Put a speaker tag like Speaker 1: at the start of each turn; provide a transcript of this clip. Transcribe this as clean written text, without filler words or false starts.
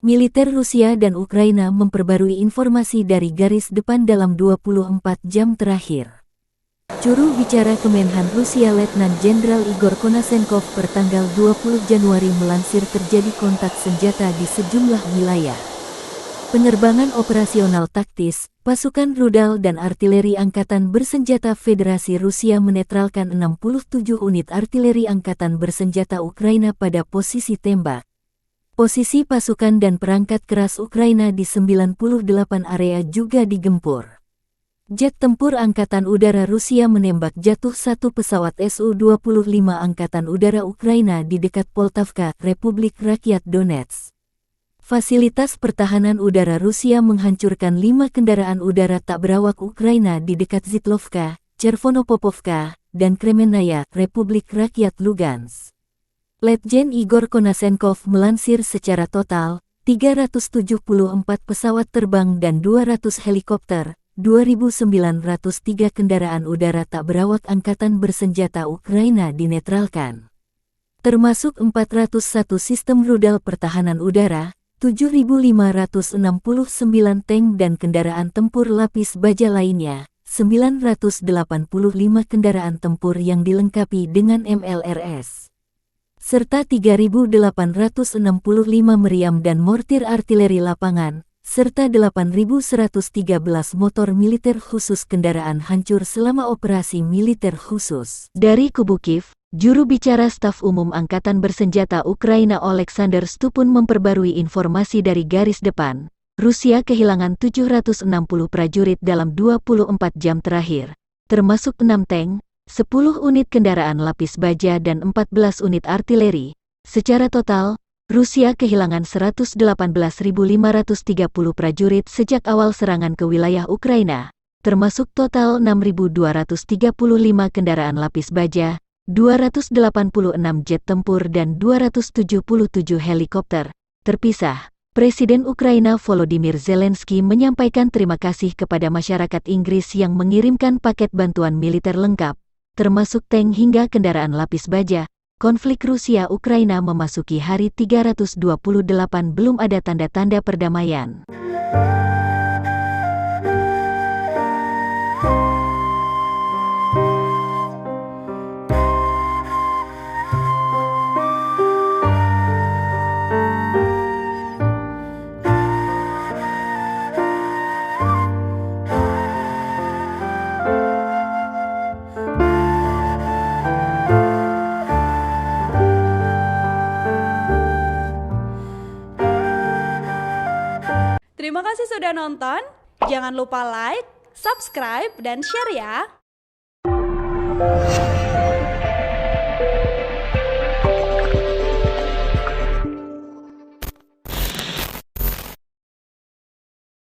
Speaker 1: Militer Rusia dan Ukraina memperbarui informasi dari garis depan dalam 24 jam terakhir. Juru bicara Kemenhan Rusia Letnan Jenderal Igor Konasenkov pertanggal 20 Januari melansir terjadi kontak senjata di sejumlah wilayah. Penerbangan operasional taktis, pasukan rudal dan artileri angkatan bersenjata Federasi Rusia menetralkan 67 unit artileri angkatan bersenjata Ukraina pada posisi tembak. Posisi pasukan dan perangkat keras Ukraina di 98 area juga digempur. Jet tempur Angkatan Udara Rusia menembak jatuh satu pesawat Su-25 Angkatan Udara Ukraina di dekat Poltavka, Republik Rakyat Donetsk. Fasilitas pertahanan udara Rusia menghancurkan 5 kendaraan udara tak berawak Ukraina di dekat Zitlovka, Chervonopopovka, dan Kremenaya, Republik Rakyat Lugansk. Letjen Igor Konasenkov melansir secara total, 374 pesawat terbang dan 200 helikopter, 2.903 kendaraan udara tak berawak angkatan bersenjata Ukraina dinetralkan. Termasuk 401 sistem rudal pertahanan udara, 7.569 tank dan kendaraan tempur lapis baja lainnya, 985 kendaraan tempur yang dilengkapi dengan MLRS. Serta 3.865 meriam dan mortir artileri lapangan, serta 8.113 motor militer khusus kendaraan hancur selama operasi militer khusus. Dari kubu Kiev, juru bicara Staf Umum Angkatan Bersenjata Ukraina Oleksandr Stupun memperbarui informasi dari garis depan. Rusia kehilangan 760 prajurit dalam 24 jam terakhir, termasuk 6 tank, 10 unit kendaraan lapis baja dan 14 unit artileri. Secara total, Rusia kehilangan 118.530 prajurit sejak awal serangan ke wilayah Ukraina, termasuk total 6.235 kendaraan lapis baja, 286 jet tempur dan 277 helikopter. Terpisah, Presiden Ukraina Volodymyr Zelensky menyampaikan terima kasih kepada masyarakat Inggris yang mengirimkan paket bantuan militer lengkap, termasuk tank hingga kendaraan lapis baja. Konflik Rusia-Ukraina memasuki hari 328 belum ada tanda-tanda perdamaian.
Speaker 2: Terima kasih sudah nonton, jangan lupa like, subscribe, dan share ya!